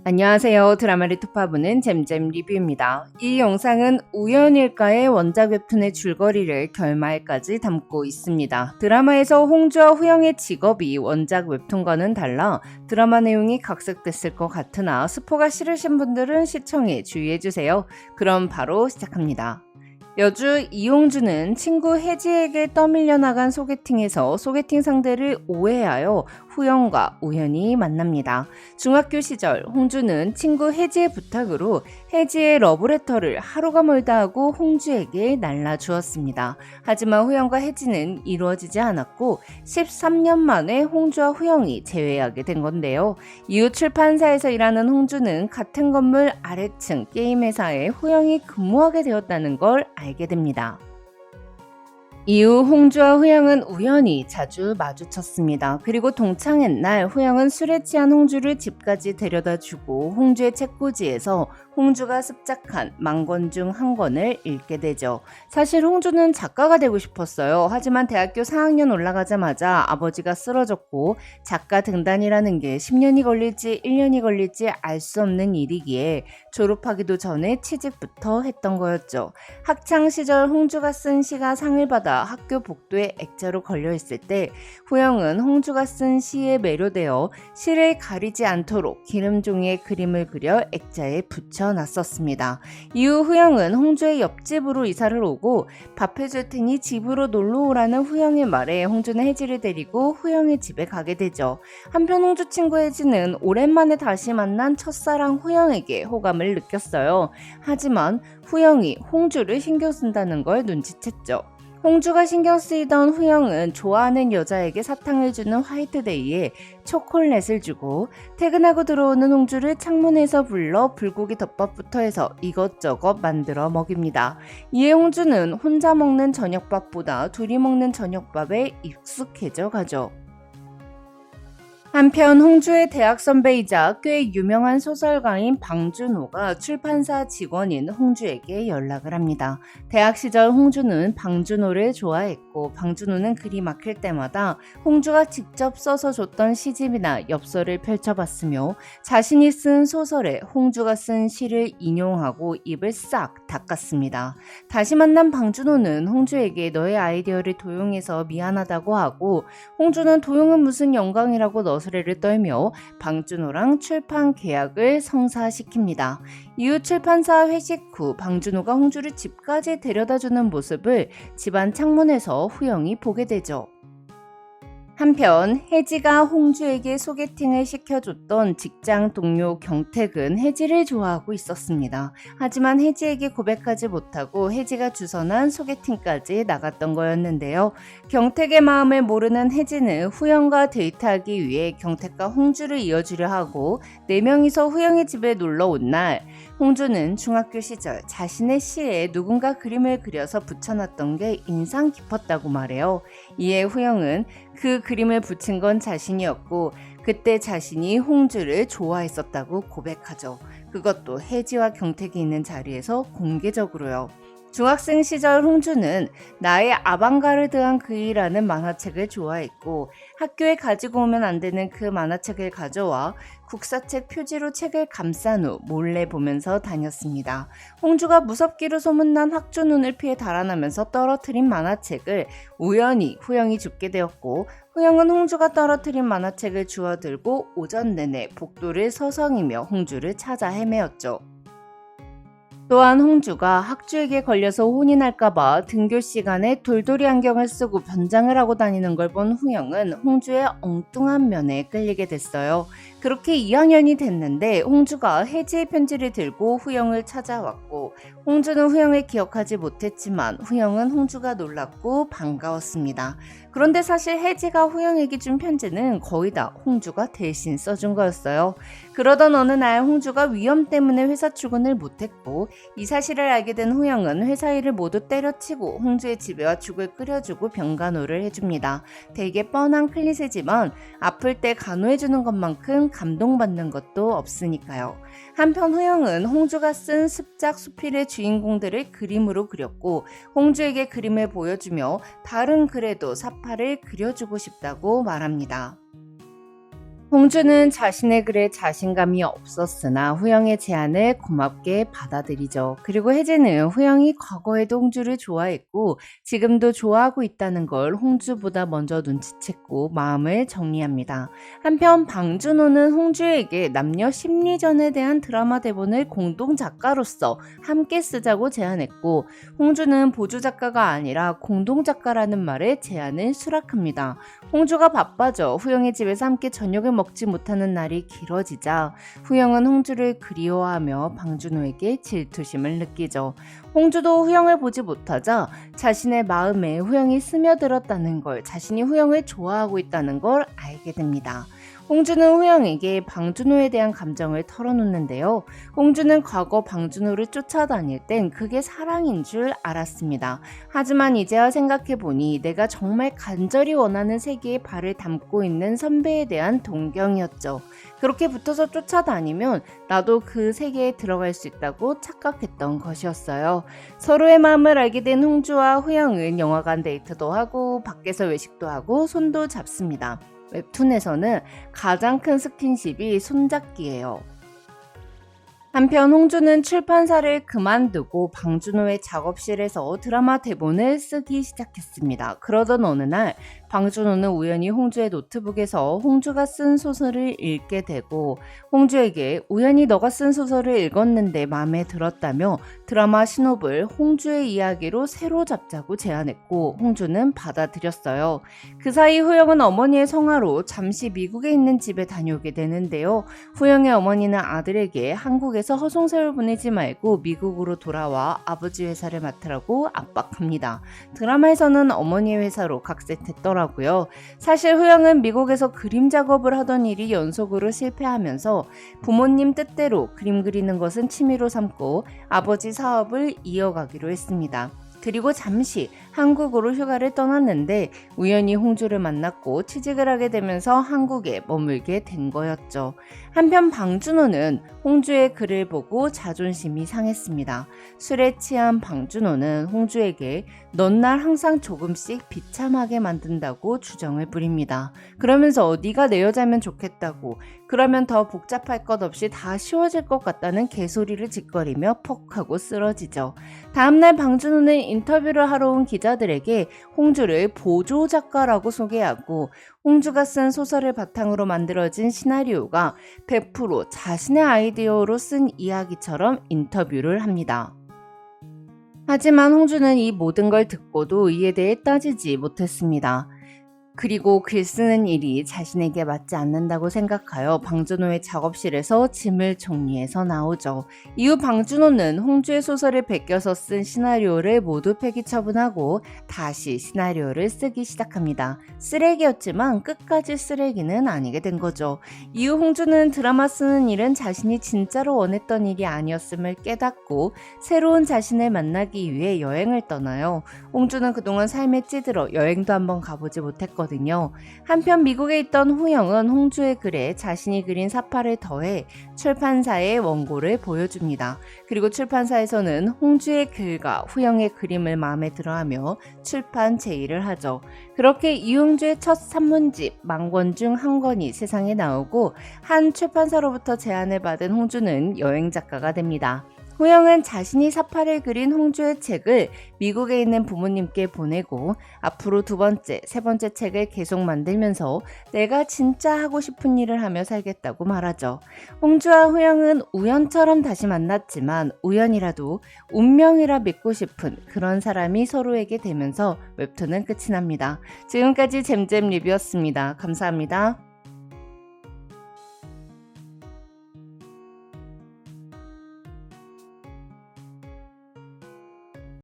안녕하세요. 드라마를 투파보는 잼잼 리뷰입니다. 이 영상은 우연일까의 원작 웹툰의 줄거리를 결말까지 담고 있습니다. 드라마에서 홍주와 후영의 직업이 원작 웹툰과는 달라 드라마 내용이 각색됐을 것 같으나 스포가 싫으신 분들은 시청에 주의해주세요. 그럼 바로 시작합니다. 여주 이홍주는 친구 혜지에게 떠밀려 나간 소개팅에서 소개팅 상대를 오해하여 후영과 우연히 만납니다. 중학교 시절 홍주는 친구 혜지의 부탁으로 혜지의 러브레터를 하루가 멀다 하고 홍주에게 날라주었습니다. 하지만 후영과 혜지는 이루어지지 않았고 13년 만에 홍주와 후영이 재회하게 된 건데요. 이후 출판사에서 일하는 홍주는 같은 건물 아래층 게임회사에 후영이 근무하게 되었다는 걸 알게 됩니다. 이후 홍주와 후영은 우연히 자주 마주쳤습니다. 그리고 동창회 날 후영은 술에 취한 홍주를 집까지 데려다주고 홍주의 책꽂이에서 홍주가 습작한 만권 중 한 권을 읽게 되죠. 사실 홍주는 작가가 되고 싶었어요. 하지만 대학교 4학년 올라가자마자 아버지가 쓰러졌고 작가 등단이라는 게 10년이 걸릴지 1년이 걸릴지 알 수 없는 일이기에 졸업하기도 전에 취직부터 했던 거였죠. 학창시절 홍주가 쓴 시가 상을 받아 학교 복도에 액자로 걸려있을 때 후영은 홍주가 쓴 시에 매료되어 시를 가리지 않도록 기름종이에 그림을 그려 액자에 붙여놨었습니다. 이후 후영은 홍주의 옆집으로 이사를 오고 밥해줄 테니 집으로 놀러오라는 후영의 말에 홍주는 혜지를 데리고 후영의 집에 가게 되죠. 한편 홍주 친구 혜지는 오랜만에 다시 만난 첫사랑 후영에게 호감을 느꼈어요. 하지만 후영이 홍주를 신경 쓴다는 걸 눈치챘죠. 홍주가 신경 쓰이던 후영은 좋아하는 여자에게 사탕을 주는 화이트데이에 초콜릿을 주고 퇴근하고 들어오는 홍주를 창문에서 불러 불고기 덮밥부터 해서 이것저것 만들어 먹입니다. 이에 홍주는 혼자 먹는 저녁밥보다 둘이 먹는 저녁밥에 익숙해져 가죠. 한편 홍주의 대학 선배이자 꽤 유명한 소설가인 방준호가 출판사 직원인 홍주에게 연락을 합니다. 대학 시절 홍주는 방준호를 좋아했고 방준호는 글이 막힐 때마다 홍주가 직접 써서 줬던 시집이나 엽서를 펼쳐봤으며 자신이 쓴 소설에 홍주가 쓴 시를 인용하고 입을 싹 닦았습니다. 다시 만난 방준호는 홍주에게 너의 아이디어를 도용해서 미안하다고 하고 홍주는 도용은 무슨 영광이라고 너스레를 떨며 방준호랑 출판 계약을 성사시킵니다. 이후 출판사 회식 후 방준호가 홍주를 집까지 데려다주는 모습을 집안 창문에서 후영이 보게 되죠. 한편 혜지가 홍주에게 소개팅을 시켜줬던 직장 동료 경택은 혜지를 좋아하고 있었습니다. 하지만 혜지에게 고백하지 못하고 혜지가 주선한 소개팅까지 나갔던 거였는데요. 경택의 마음을 모르는 혜지는 후영과 데이트하기 위해 경택과 홍주를 이어주려 하고 4명이서 후영의 집에 놀러 온 날 홍주는 중학교 시절 자신의 시에 누군가 그림을 그려서 붙여놨던 게 인상 깊었다고 말해요. 이에 후영은 그 그림을 붙인 건 자신이었고 그때 자신이 홍주를 좋아했었다고 고백하죠. 그것도 혜지와 경택이 있는 자리에서 공개적으로요. 중학생 시절 홍주는 나의 아방가르드한 그이라는 만화책을 좋아했고 학교에 가지고 오면 안 되는 그 만화책을 가져와 국사책 표지로 책을 감싼 후 몰래 보면서 다녔습니다. 홍주가 무섭기로 소문난 학주 눈을 피해 달아나면서 떨어뜨린 만화책을 우연히 후영이 줍게 되었고 후영은 홍주가 떨어뜨린 만화책을 주워들고 오전 내내 복도를 서성이며 홍주를 찾아 헤매었죠. 또한 홍주가 학주에게 걸려서 혼이 날까봐 등교 시간에 돌돌이 안경을 쓰고 변장을 하고 다니는 걸 본 후영은 홍주의 엉뚱한 면에 끌리게 됐어요. 그렇게 2학년이 됐는데 홍주가 혜지의 편지를 들고 후영을 찾아왔고 홍주는 후영을 기억하지 못했지만 후영은 홍주가 놀랐고 반가웠습니다. 그런데 사실 혜지가 후영에게 준 편지는 거의 다 홍주가 대신 써준 거였어요. 그러던 어느 날 홍주가 위험 때문에 회사 출근을 못했고 이 사실을 알게 된 후영은 회사 일을 모두 때려치고 홍주의 집에 와 죽을 끓여주고 병간호를 해줍니다. 되게 뻔한 클리셰지만 아플 때 간호해주는 것만큼 감동받는 것도 없으니까요. 한편 후영은 홍주가 쓴 습작 수필의 주인공들을 그림으로 그렸고 홍주에게 그림을 보여주며 다른 글에도 사파를 그려주고 싶다고 말합니다. 홍주는 자신의 글에 자신감이 없었으나 후영의 제안을 고맙게 받아들이죠. 그리고 혜진은 후영이 과거에도 홍주를 좋아했고 지금도 좋아하고 있다는 걸 홍주보다 먼저 눈치챘고 마음을 정리합니다. 한편 방준호는 홍주에게 남녀 심리전에 대한 드라마 대본을 공동 작가로서 함께 쓰자고 제안했고 홍주는 보조 작가가 아니라 공동 작가라는 말에 제안을 수락합니다. 홍주가 바빠져 후영의 집에서 함께 저녁을 먹지 못하는 날이 길어지자 후영은 홍주를 그리워하며 방준호에게 질투심을 느끼죠. 홍주도 후영을 보지 못하자 자신의 마음에 후영이 스며들었다는 걸, 자신이 후영을 좋아하고 있다는 걸 알게 됩니다. 홍주는 후영에게 방준호에 대한 감정을 털어놓는데요. 홍주는 과거 방준호를 쫓아다닐 땐 그게 사랑인 줄 알았습니다. 하지만 이제야 생각해보니 내가 정말 간절히 원하는 세계에 발을 담고 있는 선배에 대한 동경이었죠. 그렇게 붙어서 쫓아다니면 나도 그 세계에 들어갈 수 있다고 착각했던 것이었어요. 서로의 마음을 알게 된 홍주와 후영은 영화관 데이트도 하고 밖에서 외식도 하고 손도 잡습니다. 웹툰에서는 가장 큰 스킨십이 손잡기예요. 한편 홍주는 출판사를 그만두고 방준호의 작업실에서 드라마 대본을 쓰기 시작했습니다. 그러던 어느 날 방준호는 우연히 홍주의 노트북에서 홍주가 쓴 소설을 읽게 되고 홍주에게 우연히 너가 쓴 소설을 읽었는데 마음에 들었다며 드라마 신호를 홍주의 이야기로 새로 잡자고 제안했고 홍주는 받아들였어요. 그 사이 후영은 어머니의 성화로 잠시 미국에 있는 집에 다녀오게 되는데요. 후영의 어머니는 아들에게 한국에서 허송세월 보내지 말고 미국으로 돌아와 아버지 회사를 맡으라고 압박합니다. 드라마에서는 어머니의 회사로 각색했더라고요. 사실 후영은 미국에서 그림 작업을 하던 일이 연속으로 실패하면서 부모님 뜻대로 그림 그리는 것은 취미로 삼고 아버지 사업을 이어가기로 했습니다. 그리고 잠시 한국으로 휴가를 떠났는데 우연히 홍주를 만났고 취직을 하게 되면서 한국에 머물게 된 거였죠. 한편 방준호는 홍주의 글을 보고 자존심이 상했습니다. 술에 취한 방준호는 홍주에게 넌 날 항상 조금씩 비참하게 만든다고 주정을 부립니다. 그러면서 네가 내 여자면 좋겠다고, 그러면 더 복잡할 것 없이 다 쉬워질 것 같다는 개소리를 짓거리며 퍽 하고 쓰러지죠. 다음날 방준호는 인터뷰를 하러 온 기자들에게 홍주를 보조 작가라고 소개하고 홍주가 쓴 소설을 바탕으로 만들어진 시나리오가 100% 자신의 아이디어로 쓴 이야기처럼 인터뷰를 합니다. 하지만 홍주는 이 모든 걸 듣고도 이에 대해 따지지 못했습니다. 그리고 글 쓰는 일이 자신에게 맞지 않는다고 생각하여 방준호의 작업실에서 짐을 정리해서 나오죠. 이후 방준호는 홍주의 소설을 베껴서 쓴 시나리오를 모두 폐기 처분하고 다시 시나리오를 쓰기 시작합니다. 쓰레기였지만 끝까지 쓰레기는 아니게 된 거죠. 이후 홍주는 드라마 쓰는 일은 자신이 진짜로 원했던 일이 아니었음을 깨닫고 새로운 자신을 만나기 위해 여행을 떠나요. 홍주는 그동안 삶에 찌들어 여행도 한번 가보지 못했거든요. 한편 미국에 있던 후영은 홍주의 글에 자신이 그린 사파를 더해 출판사에 원고를 보여줍니다. 그리고 출판사에서는 홍주의 글과 후영의 그림을 마음에 들어하며 출판 제의를 하죠. 그렇게 이홍주의 첫 산문집 망권 중 한 권이 세상에 나오고 한 출판사로부터 제안을 받은 홍주는 여행작가가 됩니다. 후영은 자신이 사파를 그린 홍주의 책을 미국에 있는 부모님께 보내고 앞으로 두 번째, 세 번째 책을 계속 만들면서 내가 진짜 하고 싶은 일을 하며 살겠다고 말하죠. 홍주와 후영은 우연처럼 다시 만났지만 우연이라도 운명이라 믿고 싶은 그런 사람이 서로에게 되면서 웹툰은 끝이 납니다. 지금까지 잼잼 리뷰였습니다. 감사합니다.